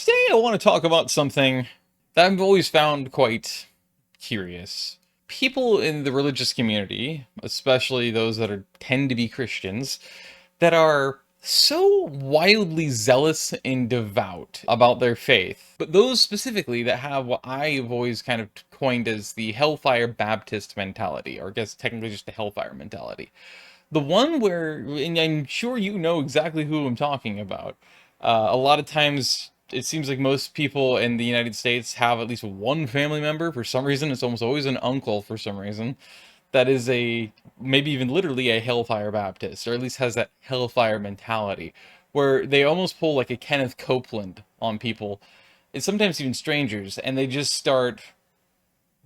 Today I want to talk about something that I've always found quite curious. People in the religious community, especially those that tend to be Christians, that are so wildly zealous and devout about their faith, but those specifically that have what I've always kind of coined as the Hellfire Baptist mentality, or I guess technically just the Hellfire mentality. The one where, and I'm sure you know exactly who I'm talking about. A lot of times, it seems like most people in the United States have at least one family member. For some reason, it's almost always an uncle for some reason. That is maybe even literally a Hellfire Baptist, or at least has that Hellfire mentality, where they almost pull like a Kenneth Copeland on people, and sometimes even strangers, and they just start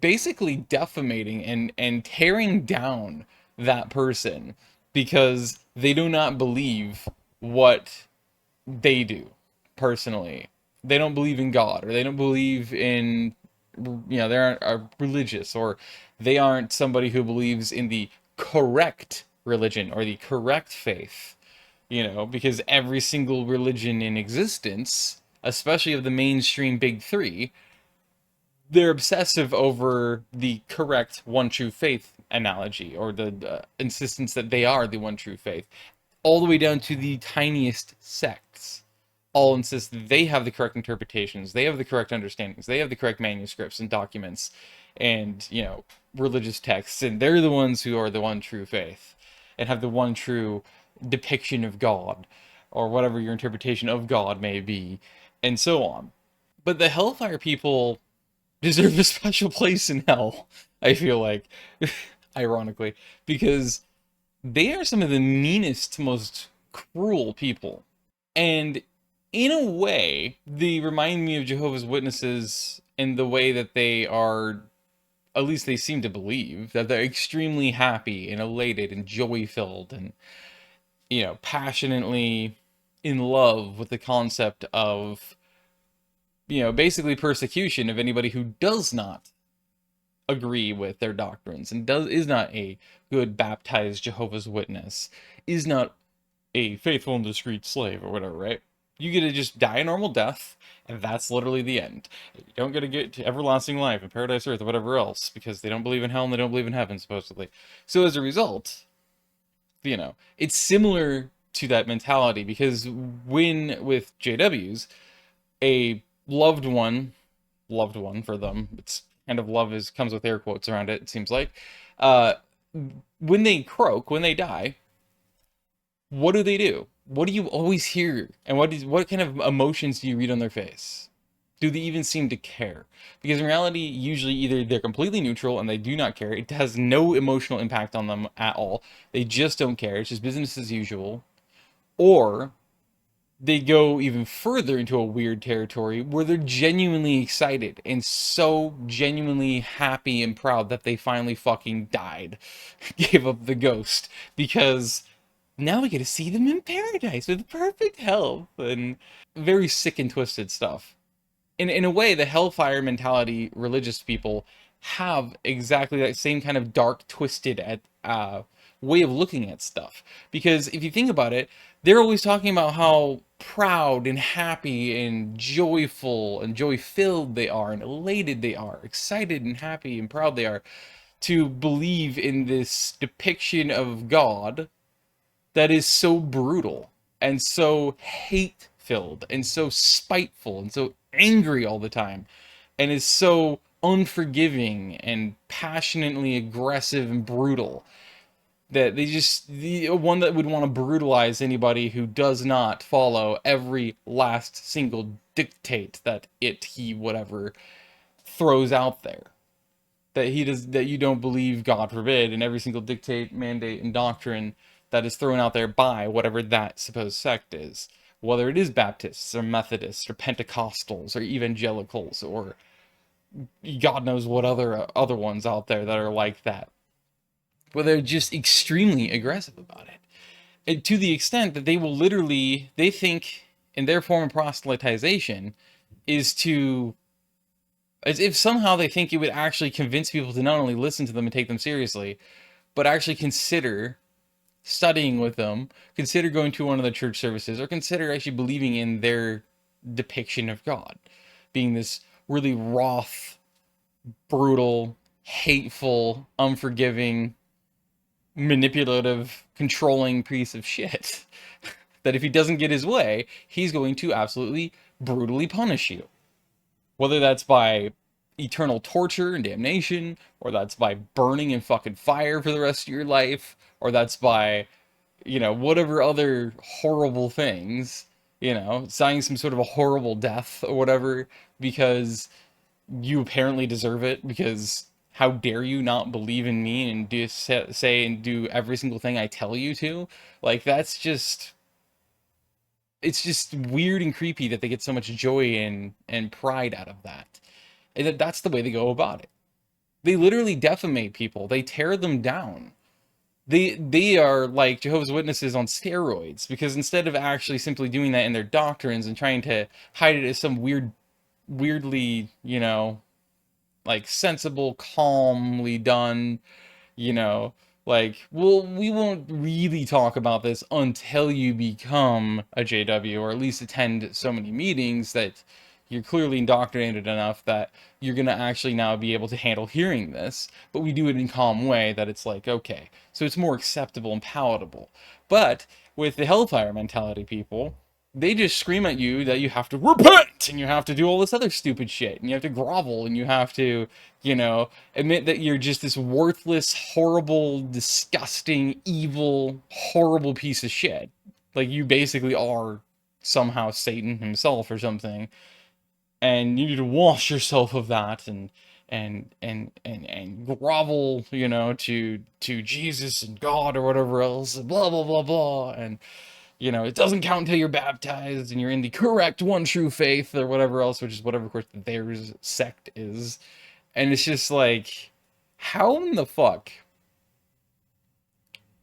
basically defamating and tearing down that person because they do not believe what they do personally. They don't believe in God, or they don't believe in, they aren't are religious, or they aren't somebody who believes in the correct religion or the correct faith, because every single religion in existence, especially of the mainstream big three, they're obsessive over the correct one true faith analogy, or the insistence that they are the one true faith, all the way down to the tiniest sects. All insist that they have the correct interpretations, they have the correct understandings, they have the correct manuscripts and documents and, religious texts, and they're the ones who are the one true faith and have the one true depiction of God, or whatever your interpretation of God may be, and so on. But the Hellfire people deserve a special place in hell, I feel like, ironically, because they are some of the meanest, most cruel people. And in a way, they remind me of Jehovah's Witnesses in the way that they are, at least they seem to believe, that they're extremely happy and elated and joy filled and, passionately in love with the concept of, basically persecution of anybody who does not agree with their doctrines and is not a good baptized Jehovah's Witness, is not a faithful and discreet slave or whatever, right? You get to just die a normal death, and that's literally the end. You don't get to get to everlasting life and paradise earth or whatever else, because they don't believe in hell and they don't believe in heaven, supposedly. So as a result, it's similar to that mentality, because when with JWs, a loved one for them, it's kind of love is comes with air quotes around it seems like, uh when they croak, when they die, what do? What do you always hear? And what kind of emotions do you read on their face? Do they even seem to care? Because in reality, usually either they're completely neutral and they do not care, it has no emotional impact on them at all, they just don't care, it's just business as usual, or they go even further into a weird territory where they're genuinely excited and so genuinely happy and proud that they finally fucking died, gave up the ghost, because now we get to see them in paradise with perfect health and very sick and twisted stuff. In a way, the hellfire mentality religious people have exactly that same kind of dark, twisted way of looking at stuff. Because if you think about it, they're always talking about how proud and happy and joyful and joy-filled they are, and elated they are, excited and happy and proud they are to believe in this depiction of God that is so brutal and so hate filled and so spiteful and so angry all the time, and is so unforgiving and passionately aggressive and brutal, that the one that would want to brutalize anybody who does not follow every last single dictate that he whatever throws out there, that you don't believe, God forbid, in every single dictate, mandate, and doctrine that is thrown out there by whatever that supposed sect is, whether it is Baptists or Methodists or Pentecostals or evangelicals or God knows what other ones out there that are like that, where they're just extremely aggressive about it, and to the extent that they think in their form of proselytization is to, as if somehow they think it would actually convince people to not only listen to them and take them seriously, but actually consider studying with them, consider going to one of the church services, or consider actually believing in their depiction of God, being this really wroth, brutal, hateful, unforgiving, manipulative, controlling piece of shit. That if he doesn't get his way, he's going to absolutely brutally punish you. Whether that's by eternal torture and damnation, or that's by burning in fucking fire for the rest of your life, or that's by, whatever other horrible things, signing some sort of a horrible death or whatever, because you apparently deserve it, because how dare you not believe in me and do say and do every single thing I tell you to? Like, it's just weird and creepy that they get so much joy and pride out of that. And that's the way they go about it. They literally defamate people. They tear them down. They are like Jehovah's Witnesses on steroids, because instead of actually simply doing that in their doctrines and trying to hide it as some weirdly, like sensible, calmly done, you know, like, well, we won't really talk about this until you become a JW, or at least attend so many meetings that you're clearly indoctrinated enough that you're going to actually now be able to handle hearing this, but we do it in a calm way that it's like, okay, so it's more acceptable and palatable. But with the Hellfire mentality people, they just scream at you that you have to repent and you have to do all this other stupid shit and you have to grovel and you have to, admit that you're just this worthless, horrible, disgusting, evil, horrible piece of shit. Like, you basically are somehow Satan himself or something, and you need to wash yourself of that and grovel, to Jesus and God or whatever else, blah blah blah blah, and it doesn't count until you're baptized and you're in the correct one true faith or whatever else, which is whatever, of course, their sect is. And it's just like, how in the fuck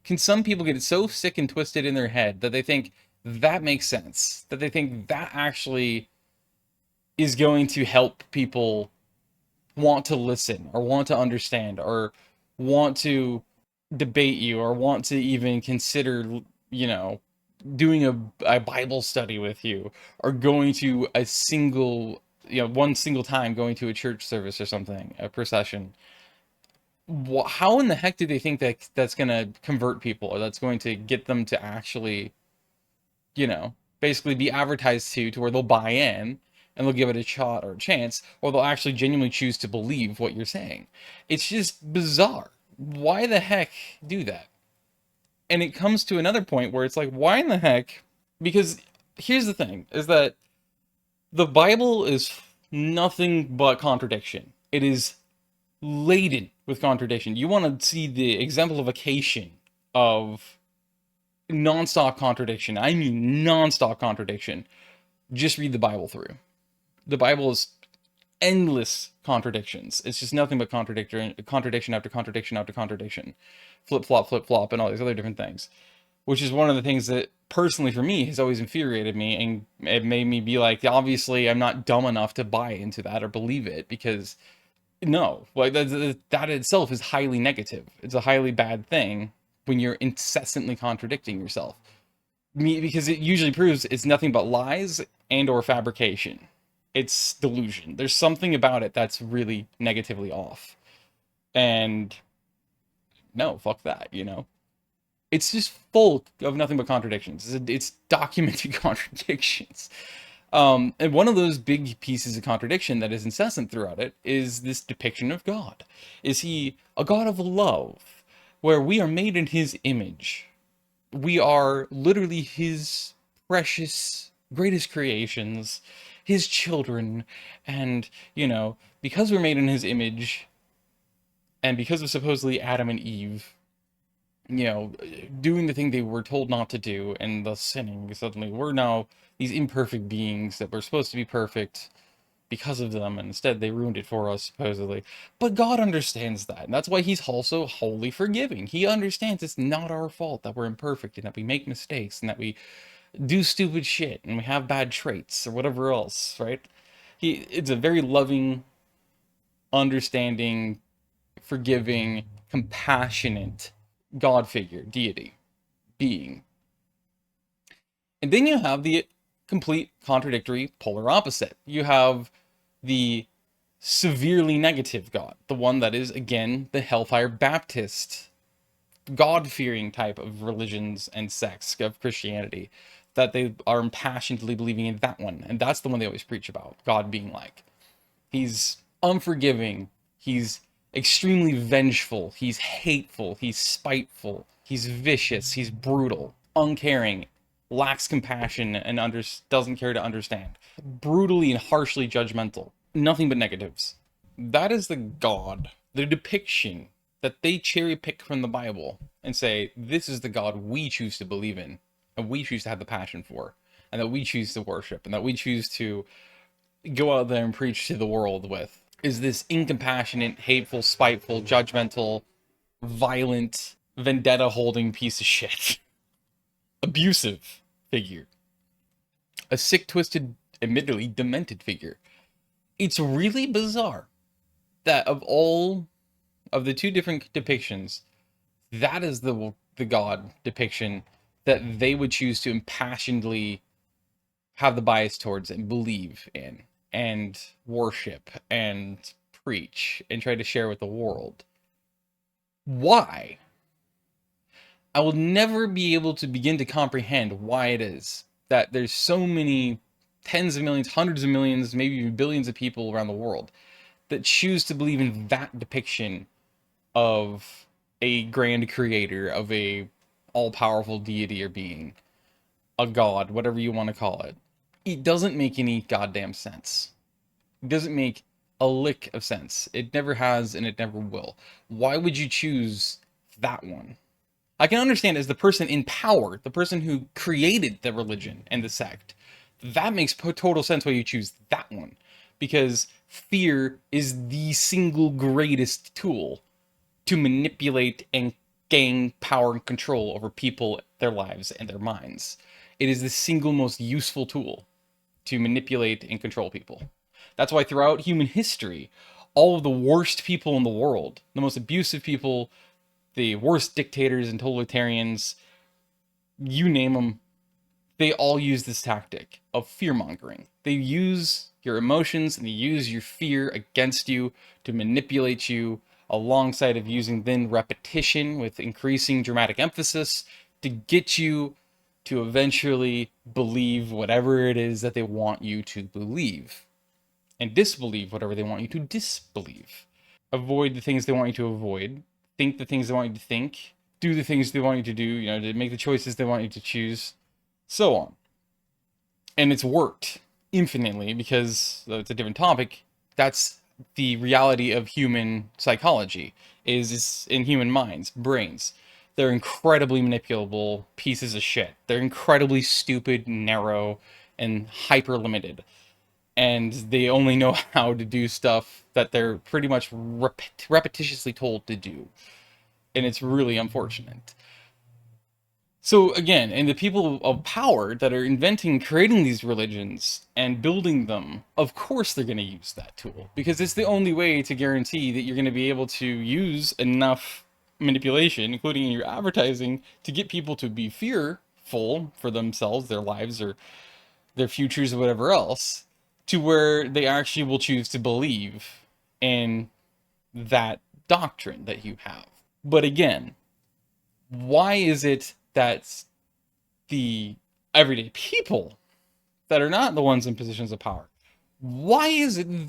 can some people get so sick and twisted in their head that they think that makes sense? That they think that actually is going to help people want to listen or want to understand or want to debate you or want to even consider, doing a Bible study with you, or going to a single, one single time going to a church service or something, a procession. How in the heck do they think that that's going to convert people, or that's going to get them to actually, basically be advertised to where they'll buy in and they'll give it a shot or a chance, or they'll actually genuinely choose to believe what you're saying? It's just bizarre. Why the heck do that? And it comes to another point where it's like, why in the heck? Because here's the thing, is that the Bible is nothing but contradiction. It is laden with contradiction. You want to see the exemplification of non-stop contradiction. I mean non-stop contradiction. Just read the Bible through. The Bible is endless contradictions. It's just nothing but contradiction after contradiction after contradiction. Flip flop, and all these other different things. Which is one of the things that, personally for me, has always infuriated me, and it made me be like, obviously I'm not dumb enough to buy into that or believe it, because no, like that itself is highly negative. It's a highly bad thing when you're incessantly contradicting yourself. Because it usually proves it's nothing but lies and or fabrication. It's delusion. There's something about it that's really negatively off. And no, fuck that, It's just full of nothing but contradictions. It's documented contradictions. And one of those big pieces of contradiction that is incessant throughout it is this depiction of God. Is he a God of love, where we are made in his image? We are literally his precious, greatest creations, his children, and, because we're made in his image, and because of supposedly Adam and Eve, doing the thing they were told not to do and thus sinning, suddenly we're now these imperfect beings that were supposed to be perfect because of them, and instead they ruined it for us, supposedly. But God understands that, and that's why he's also wholly forgiving. He understands it's not our fault that we're imperfect and that we make mistakes and that we do stupid shit and we have bad traits or whatever else, right? It's a very loving, understanding, forgiving, compassionate God figure, deity, being. And then you have the complete contradictory polar opposite. You have the severely negative God, the one that is, again, the Hellfire Baptist, God-fearing type of religions and sects of Christianity, that they are impassionedly believing in that one. And that's the one they always preach about, God being like. He's unforgiving. He's extremely vengeful. He's hateful. He's spiteful. He's vicious. He's brutal, uncaring, lacks compassion, and doesn't care to understand. Brutally and harshly judgmental. Nothing but negatives. That is the God, the depiction that they cherry pick from the Bible and say, this is the God we choose to believe in, and we choose to have the passion for, and that we choose to worship, and that we choose to go out there and preach to the world with, is this incompassionate, hateful, spiteful, judgmental, violent, vendetta-holding piece of shit. Abusive figure. A sick, twisted, admittedly demented figure. It's really bizarre that of all of the two different depictions, that is the God depiction that they would choose to impassionedly have the bias towards and believe in and worship and preach and try to share with the world. Why? I will never be able to begin to comprehend why it is that there's so many tens of millions, hundreds of millions, maybe even billions of people around the world that choose to believe in that depiction of a grand creator, of a all-powerful deity or being, a god, whatever you want to call it. It doesn't make any goddamn sense. It doesn't make a lick of sense. It never has and it never will. Why would you choose that one? I can understand as the person in power, the person who created the religion and the sect, that makes total sense why you choose that one. Because fear is the single greatest tool to manipulate and gain power and control over people, their lives, and their minds. It is the single most useful tool to manipulate and control people. That's why throughout human history, all of the worst people in the world, the most abusive people, the worst dictators and totalitarians, you name them, they all use this tactic of fear-mongering. They use your emotions and they use your fear against you to manipulate you, alongside of using then repetition with increasing dramatic emphasis to get you to eventually believe whatever it is that they want you to believe, and disbelieve whatever they want you to disbelieve. Avoid the things they want you to avoid, think the things they want you to think, do the things they want you to do, you know, to make the choices they want you to choose, so on. And it's worked infinitely because, though it's a different topic, that's the reality of human psychology, is in human minds, brains. They're incredibly manipulable pieces of shit. They're incredibly stupid, narrow, and hyper limited. And they only know how to do stuff that they're pretty much repetitiously told to do. And it's really unfortunate. So again, and the people of power that are inventing, creating these religions and building them, of course they're going to use that tool, because it's the only way to guarantee that you're going to be able to use enough manipulation, including in your advertising, to get people to be fearful for themselves, their lives, or their futures, or whatever else, to where they actually will choose to believe in that doctrine that you have. But again, why is it that the everyday people that are not the ones in positions of power, why is it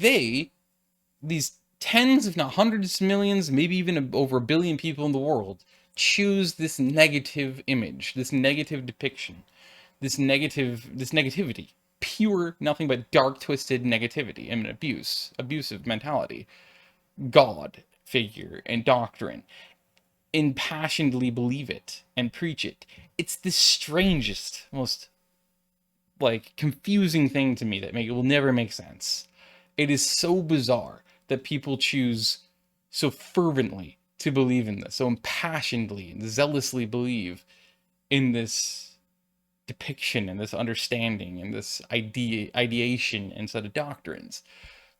these tens, if not hundreds of millions, maybe even over a billion people in the world, choose this negative image, this negative depiction, this negativity, pure, nothing but dark, twisted negativity and abusive mentality, God figure and doctrine, impassionedly believe it and preach it? It's the strangest, most confusing thing to me that will never make sense. It is so bizarre that people choose so fervently to believe in this, so impassionedly and zealously believe in this depiction and this understanding and this ideation and set of doctrines,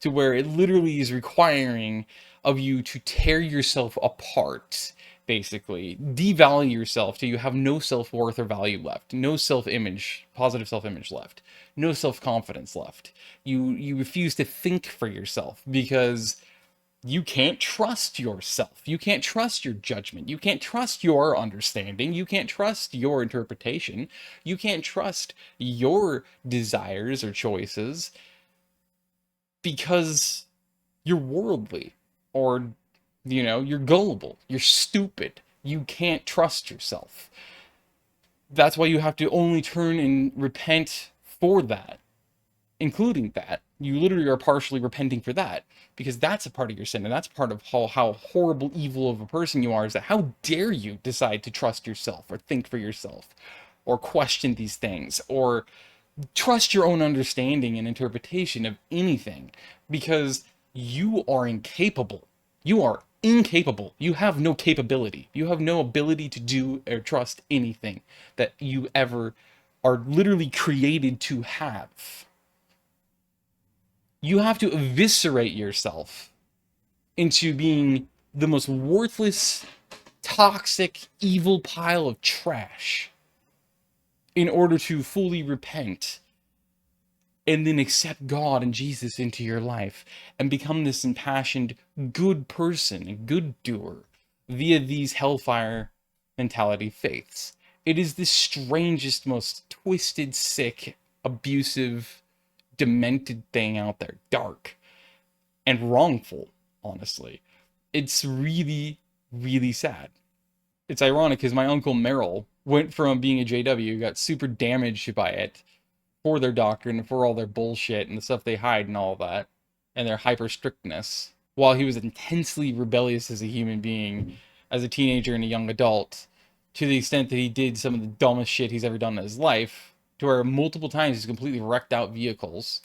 to where it literally is requiring of you to tear yourself apart basically. Devalue yourself till you have no self-worth or value left, no self-image, positive self-image left, no self-confidence left. You refuse to think for yourself because you can't trust yourself. You can't trust your judgment. You can't trust your understanding. You can't trust your interpretation. You can't trust your desires or choices because you're worldly, or you're gullible, you're stupid, you can't trust yourself. That's why you have to only turn and repent for that, including that. You literally are partially repenting for that, because that's a part of your sin, and that's part of how horrible, evil of a person you are, is that how dare you decide to trust yourself, or think for yourself, or question these things, or trust your own understanding and interpretation of anything, because you are incapable. You are incapable. You have no capability. You have no ability to do or trust anything that you ever are literally created to have. You have to eviscerate yourself into being the most worthless, toxic, evil pile of trash in order to fully repent and then accept God and Jesus into your life and become this impassioned good person, a good doer, via these hellfire mentality faiths. It is the strangest, most twisted, sick, abusive, demented thing out there. Dark and wrongful, honestly. It's really, really sad. It's ironic because my uncle Merrill went from being a JW, got super damaged by it, for their doctrine, for all their bullshit and the stuff they hide and all that, and their hyper strictness, while he was intensely rebellious as a human being, as a teenager and a young adult, to the extent that he did some of the dumbest shit he's ever done in his life, to where multiple times he's completely wrecked out vehicles,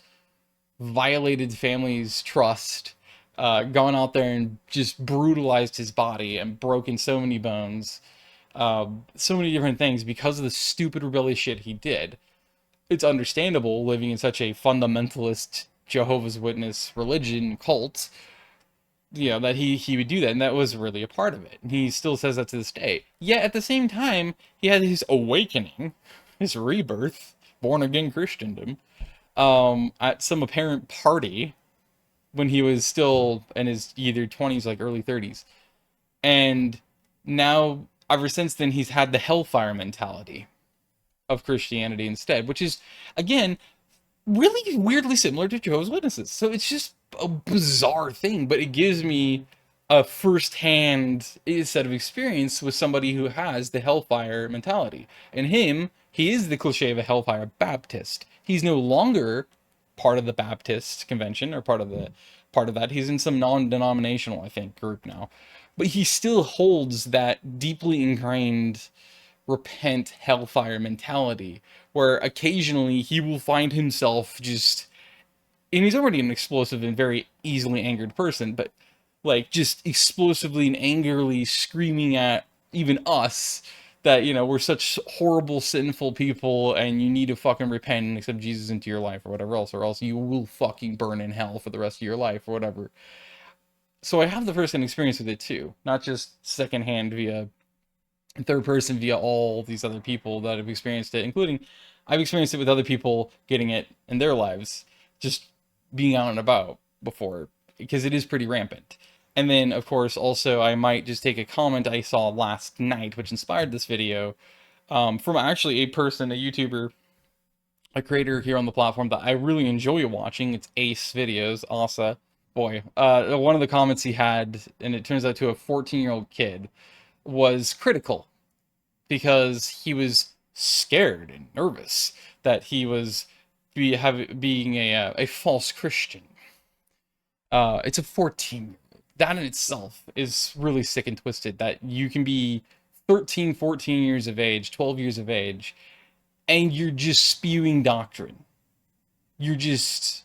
violated families' trust, gone out there and just brutalized his body and broken so many bones, so many different things because of the stupid rebellious shit he did. It's understandable living in such a fundamentalist Jehovah's Witness religion cult, that he would do that, and that was really a part of it. And he still says that to this day. Yet at the same time, he had his awakening, his rebirth, born again Christendom, at some apparent party when he was still in his either 20s, like early 30s. And now, ever since then, he's had the hellfire mentality of Christianity instead, which is, again, really weirdly similar to Jehovah's Witnesses. So it's just a bizarre thing, but it gives me a first-hand set of experience with somebody who has the hellfire mentality. And he is the cliche of a hellfire Baptist. He's no longer part of the Baptist convention, or part of that. He's in some non-denominational, I think, group now. But he still holds that deeply ingrained repent hellfire mentality, where occasionally he will find himself just, and he's already an explosive and very easily angered person, but like just explosively and angrily screaming at even us that, we're such horrible, sinful people and you need to fucking repent and accept Jesus into your life, or whatever else, or else you will fucking burn in hell for the rest of your life, or whatever. So I have the first-hand experience with it too, not just secondhand via third person, via all these other people that have experienced it, including I've experienced it with other people getting it in their lives, just being out and about before, because it is pretty rampant. And then, of course, also I might just take a comment I saw last night, which inspired this video, from actually a person, a YouTuber, a creator here on the platform that I really enjoy watching. It's Ace Videos, Asa. Boy, one of the comments he had, and it turns out to a 14-year-old kid, was critical, because he was scared and nervous that he was being a false Christian. It's a 14. That in itself is really sick and twisted, that you can be 13, 14 years of age, 12 years of age, and you're just spewing doctrine. You're just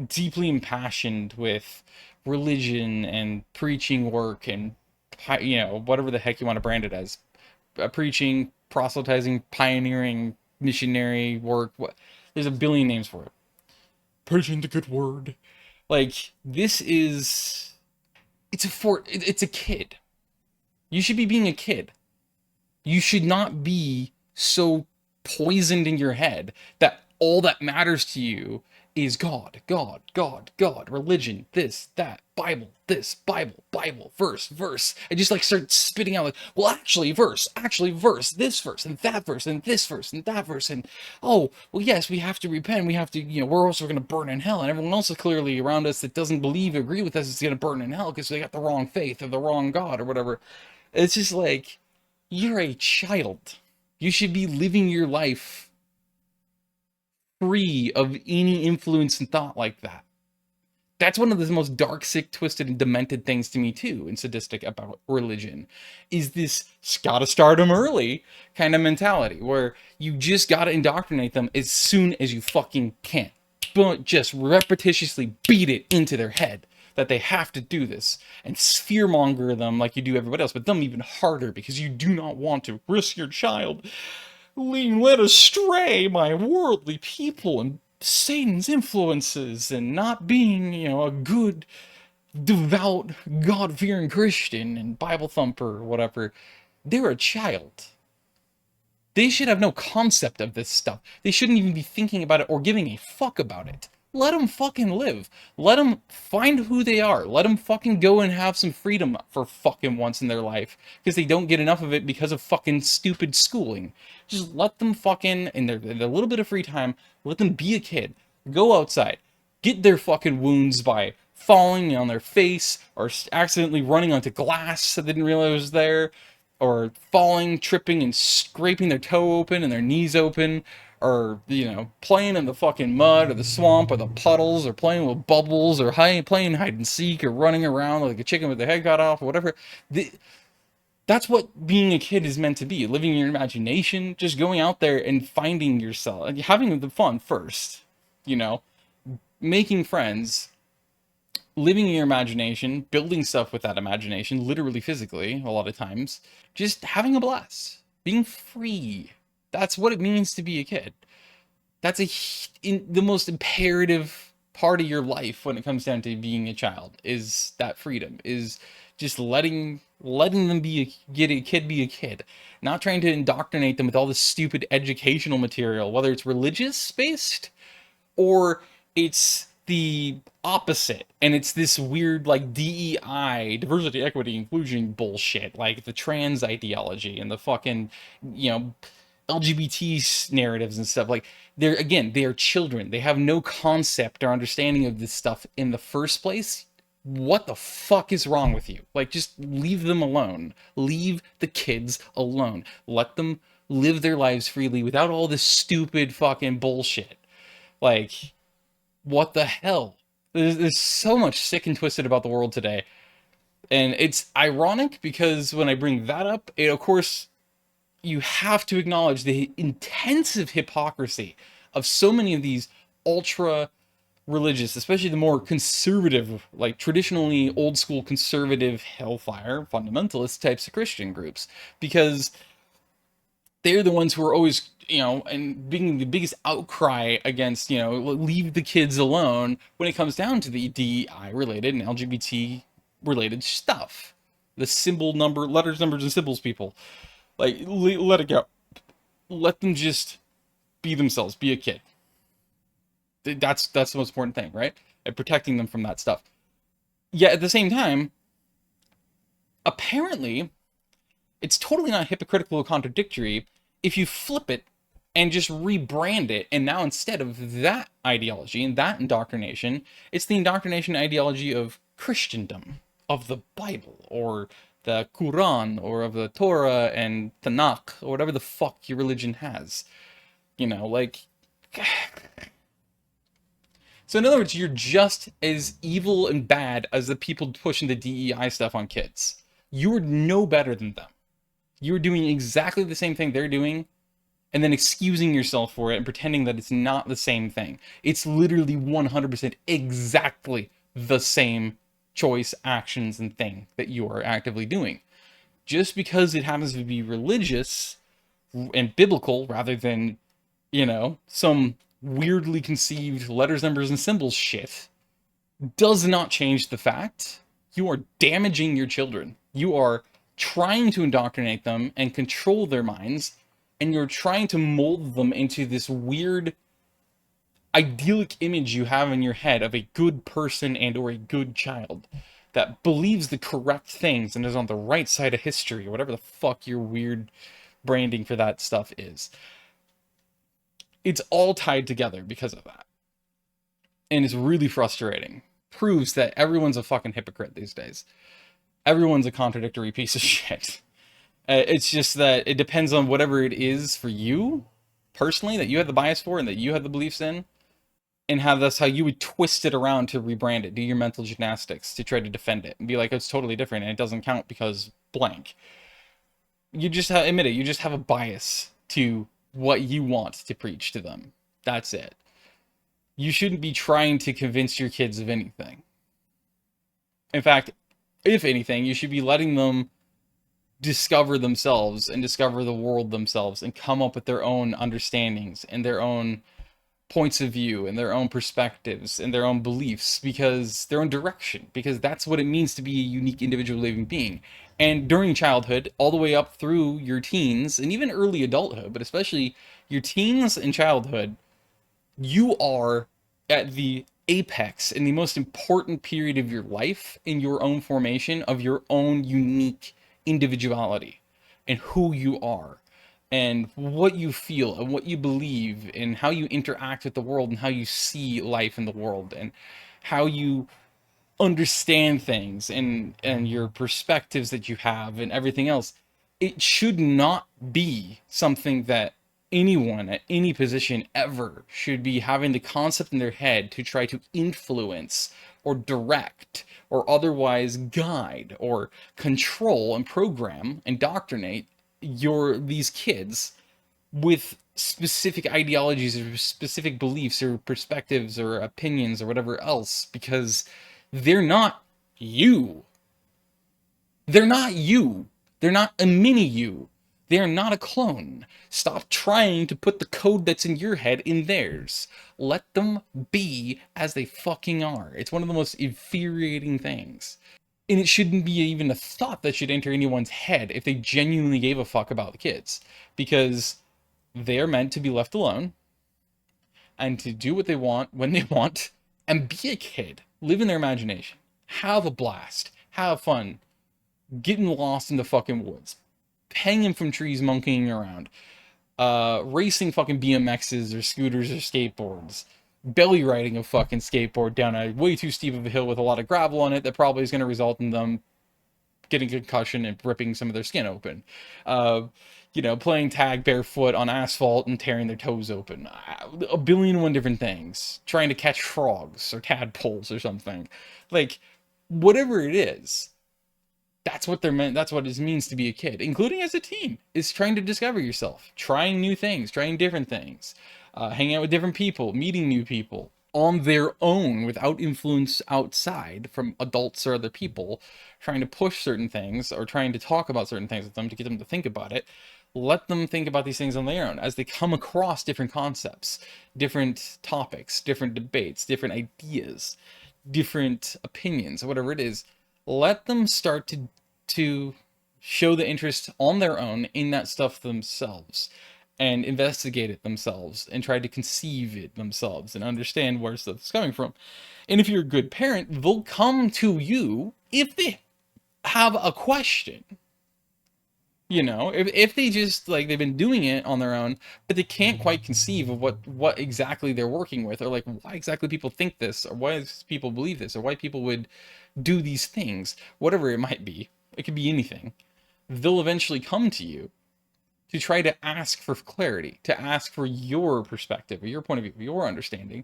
deeply impassioned with religion and preaching work and, whatever the heck you want to brand it as. Preaching, proselytizing, pioneering, missionary work. There's a billion names for it. Preaching the good word. Like, it's a kid. You should be being a kid. You should not be so poisoned in your head that all that matters to you is God, God, God, God, religion, this, Bible, verse. I just like start spitting out like, well, actually, verse, this verse, and that verse, and this verse, and that verse, and oh, well, yes, we have to repent, we have to, we're also going to burn in hell, and everyone else is clearly around us that doesn't agree with us is going to burn in hell because they got the wrong faith or the wrong God or whatever. It's just like, you're a child. You should be living your life free of any influence and thought like that. That's one of the most dark, sick, twisted, and demented things to me too, and sadistic about religion, is this gotta start them early kind of mentality, where you just gotta indoctrinate them as soon as you fucking can. But just repetitiously beat it into their head that they have to do this, and fearmonger them like you do everybody else, but them even harder, because you do not want to risk your child being led astray by worldly people and Satan's influences and not being, a good, devout, God-fearing Christian and Bible thumper or whatever. They're a child. They should have no concept of this stuff. They shouldn't even be thinking about it or giving a fuck about it. Let them fucking live. Let them find who they are. Let them fucking go and have some freedom for fucking once in their life. Because they don't get enough of it because of fucking stupid schooling. Just let them fucking, in their little bit of free time, let them be a kid. Go outside. Get their fucking wounds by falling on their face or accidentally running onto glass that they didn't realize was there. Or falling, tripping, and scraping their toe open and their knees open, or, playing in the fucking mud or the swamp or the puddles, or playing with bubbles, or playing hide and seek, or running around like a chicken with their head cut off, or whatever. That's what being a kid is meant to be. Living your imagination, just going out there and finding yourself, having the fun first, making friends, living in your imagination, building stuff with that imagination, literally, physically, a lot of times, just having a blast, being free. That's what it means to be a kid. That's the most imperative part of your life when it comes down to being a child, is that freedom, is just letting them get a kid be a kid, not trying to indoctrinate them with all this stupid educational material, whether it's religious based or it's the opposite, and it's this weird like DEI, diversity, equity, inclusion bullshit, like the trans ideology and the fucking, LGBT narratives and stuff. Like, they are children. They have no concept or understanding of this stuff in the first place. What the fuck is wrong with you? Like, just leave them alone. Leave the kids alone. Let them live their lives freely without all this stupid fucking bullshit. Like, what the hell? There's so much sick and twisted about the world today. And it's ironic because when I bring that up, of course, you have to acknowledge the intensive hypocrisy of so many of these ultra religious, especially the more conservative, like traditionally old school conservative hellfire fundamentalist types of Christian groups, because they're the ones who are always, and being the biggest outcry against, leave the kids alone when it comes down to the DEI related and LGBT related stuff. The letters, numbers, and symbols people. Like, let it go. Let them just be themselves, be a kid. That's the most important thing, right? And protecting them from that stuff. Yet at the same time, apparently, it's totally not hypocritical or contradictory if you flip it and just rebrand it, and now instead of that ideology and that indoctrination, it's the indoctrination ideology of Christendom, of the Bible, or the Quran, or of the Torah and Tanakh, or whatever the fuck your religion has. So in other words, you're just as evil and bad as the people pushing the DEI stuff on kids. You're no better than them. You're doing exactly the same thing they're doing, and then excusing yourself for it and pretending that it's not the same thing. It's literally 100% exactly the same choice, actions, and thing that you are actively doing. Just because it happens to be religious and biblical rather than, some weirdly conceived letters, numbers, and symbols shit, does not change the fact you are damaging your children. You are trying to indoctrinate them and control their minds, and you're trying to mold them into this weird idyllic image you have in your head of a good person and or a good child that believes the correct things and is on the right side of history, or whatever the fuck your weird branding for that stuff is. It's all tied together because of that. And it's really frustrating. Proves that everyone's a fucking hypocrite these days. Everyone's a contradictory piece of shit. It's just that it depends on whatever it is for you, personally, that you have the bias for and that you have the beliefs in, and how that's how you would twist it around to rebrand it, do your mental gymnastics to try to defend it, and be like, it's totally different and it doesn't count because blank. You just admit it, you just have a bias to what you want to preach to them. That's it. You shouldn't be trying to convince your kids of anything. In fact, if anything, you should be letting them discover themselves and discover the world themselves and come up with their own understandings and their own points of view and their own perspectives and their own beliefs, because their own direction, because that's what it means to be a unique individual living being. And during childhood, all the way up through your teens and even early adulthood, but especially your teens and childhood, you are at the apex in the most important period of your life in your own formation of your own unique individuality and who you are and what you feel and what you believe and how you interact with the world and how you see life in the world and how you understand things and your perspectives that you have and everything else. It should not be something that anyone at any position ever should be having the concept in their head to try to influence or direct or otherwise guide or control and program, indoctrinate these kids with specific ideologies or specific beliefs or perspectives or opinions or whatever else, because they're not you. They're not you. They're not a mini you. They are not a clone. Stop trying to put the code that's in your head in theirs. Let them be as they fucking are. It's one of the most infuriating things. And it shouldn't be even a thought that should enter anyone's head if they genuinely gave a fuck about the kids. Because they're meant to be left alone and to do what they want when they want and be a kid. Live in their imagination. Have a blast. Have fun. Getting lost in the fucking woods. Hanging from trees, monkeying around, racing fucking BMXs or scooters or skateboards, belly riding a fucking skateboard down a way too steep of a hill with a lot of gravel on it that probably is going to result in them getting a concussion and ripping some of their skin open. Playing tag barefoot on asphalt and tearing their toes open. A billion and one different things. Trying to catch frogs or tadpoles or something. Like, whatever it is. That's what they're meant. That's what it means to be a kid, including as a teen, is trying to discover yourself, trying new things, trying different things, hanging out with different people, meeting new people on their own without influence outside from adults or other people, trying to push certain things or trying to talk about certain things with them to get them to think about it. Let them think about these things on their own as they come across different concepts, different topics, different debates, different ideas, different opinions, whatever it is. Let them start to show the interest on their own in that stuff themselves and investigate it themselves and try to conceive it themselves and understand where stuff's coming from. And if you're a good parent, they'll come to you if they have a question. If they just, like, they've been doing it on their own, but they can't quite conceive of what exactly they're working with, or like why exactly people think this, or why people believe this, or why people would do these things, whatever it might be. It could be anything. They'll eventually come to you to try to ask for clarity, to ask for your perspective, or your point of view, your understanding,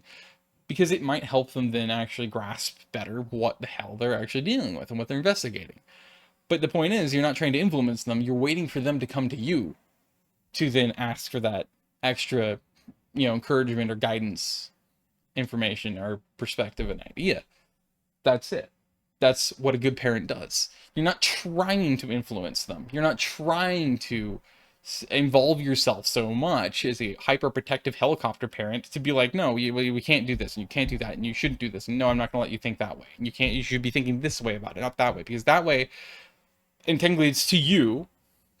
because it might help them then actually grasp better what the hell they're actually dealing with and what they're investigating. But the point is, you're not trying to influence them. You're waiting for them to come to you to then ask for that extra, encouragement or guidance, information or perspective and idea. That's it. That's what a good parent does. You're not trying to influence them. You're not trying to involve yourself so much as a hyper-protective helicopter parent to be like, no, we can't do this, and you can't do that, and you shouldn't do this, and no, I'm not going to let you think that way. And you should be thinking this way about it, not that way, because that way And technically it's to you,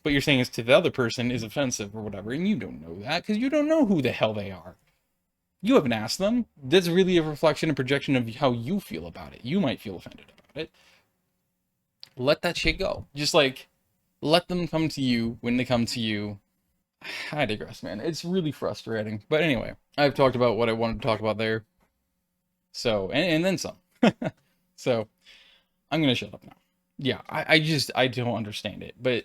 but you're saying it's to the other person is offensive or whatever, and you don't know that because you don't know who the hell they are. You haven't asked them. That's really a reflection and projection of how you feel about it. You might feel offended about it. Let that shit go. Just like, let them come to you when they come to you. I digress, man. It's really frustrating. But anyway, I've talked about what I wanted to talk about there. So, and then some. So, I'm gonna shut up now. Yeah, I don't understand it. But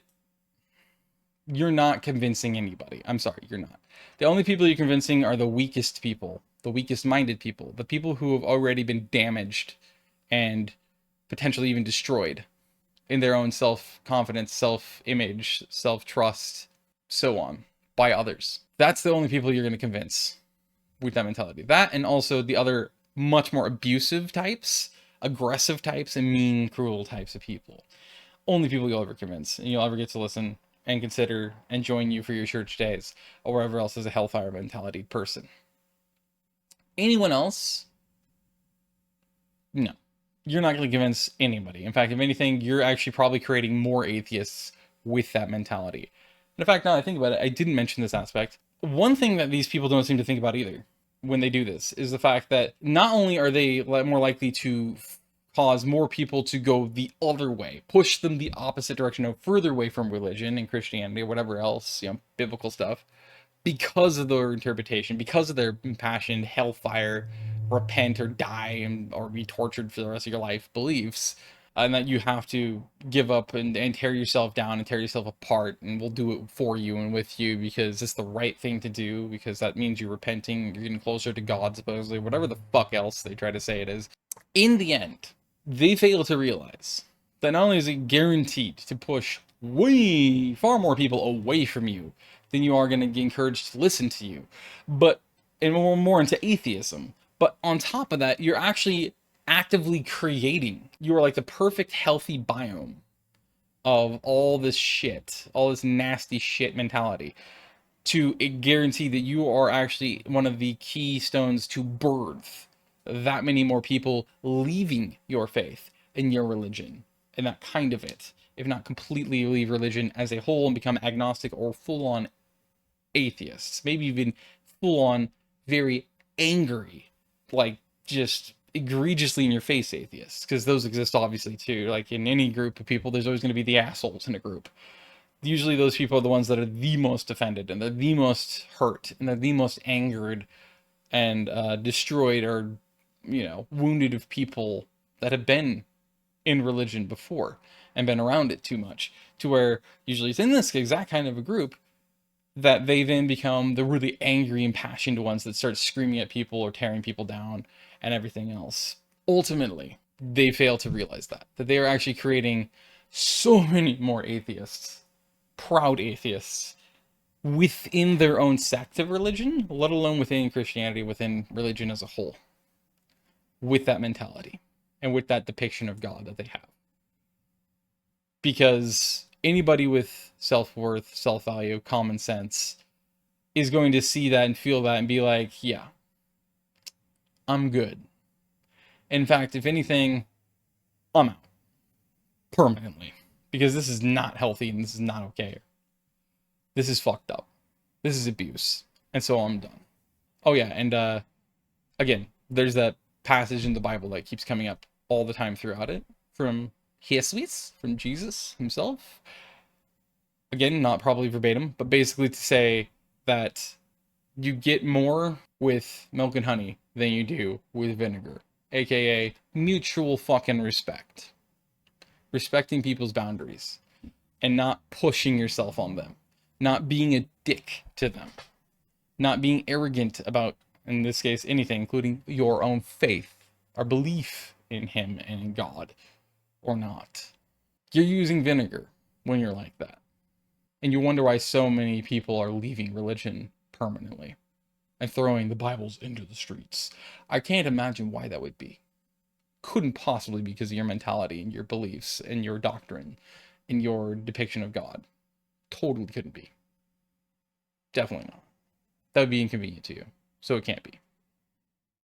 you're not convincing anybody. I'm sorry, you're not. The only people you're convincing are the weakest people, the weakest minded people, the people who have already been damaged and potentially even destroyed in their own self-confidence, self-image, self-trust, so on, by others. That's the only people you're going to convince with that mentality. That, and also the other much more abusive types, aggressive types, and mean, cruel types of people. Only people you'll ever convince, and you'll ever get to listen and consider and join you for your church days, or wherever else is a hellfire mentality person. Anyone else? No. You're not going to convince anybody. In fact, if anything, you're actually probably creating more atheists with that mentality. And in fact, now that I think about it, I didn't mention this aspect. One thing that these people don't seem to think about either when they do this is the fact that not only are they more likely to cause more people to go the other way, push them the opposite direction, further away from religion and Christianity or whatever else, biblical stuff, because of their interpretation, because of their impassioned hellfire, repent or die or be tortured for the rest of your life beliefs, and that you have to give up and tear yourself down and tear yourself apart, and we'll do it for you and with you because it's the right thing to do, because that means you're repenting, you're getting closer to God, supposedly, whatever the fuck else they try to say it is. In the end, they fail to realize that not only is it guaranteed to push way far more people away from you than you are going to get encouraged to listen to you, but and more into atheism. But on top of that, you're actually actively creating. You are like the perfect healthy biome of all this shit, all this nasty shit mentality, to guarantee that you are actually one of the keystones to birth that many more people leaving your faith and your religion and that kind of it, if not completely leave religion as a whole and become agnostic or full-on atheists, maybe even full-on very angry, like just egregiously in your face atheists, because those exist obviously too. Like in any group of people, there's always going to be the assholes in a group. Usually those people are the ones that are the most offended and they're the most hurt and they're the most angered and destroyed or wounded of people that have been in religion before and been around it too much, to where usually it's in this exact kind of a group that they then become the really angry, impassioned ones that start screaming at people or tearing people down and everything else. Ultimately, they fail to realize that they are actually creating so many more atheists, proud atheists, within their own sect of religion, let alone within Christianity, within religion as a whole, with that mentality and with that depiction of God that they have. Because anybody with self-worth, self-value, common sense is going to see that and feel that and be like, yeah, I'm good. In fact, if anything, I'm out permanently, because this is not healthy and this is not okay. This is fucked up. This is abuse. And so I'm done. Oh yeah, and again, there's that passage in the Bible that keeps coming up all the time throughout it from Jesus, from Jesus himself. Again, not probably verbatim, but basically to say that you get more with milk and honey than you do with vinegar, aka mutual fucking respect. Respecting people's boundaries and not pushing yourself on them, not being a dick to them, not being arrogant about, in this case, anything, including your own faith or belief in him and in God, or not. You're using vinegar when you're like that. And you wonder why so many people are leaving religion permanently and throwing the Bibles into the streets. I can't imagine why that would be. Couldn't possibly be because of your mentality and your beliefs and your doctrine and your depiction of God. Totally couldn't be. Definitely not. That would be inconvenient to you. So it can't be.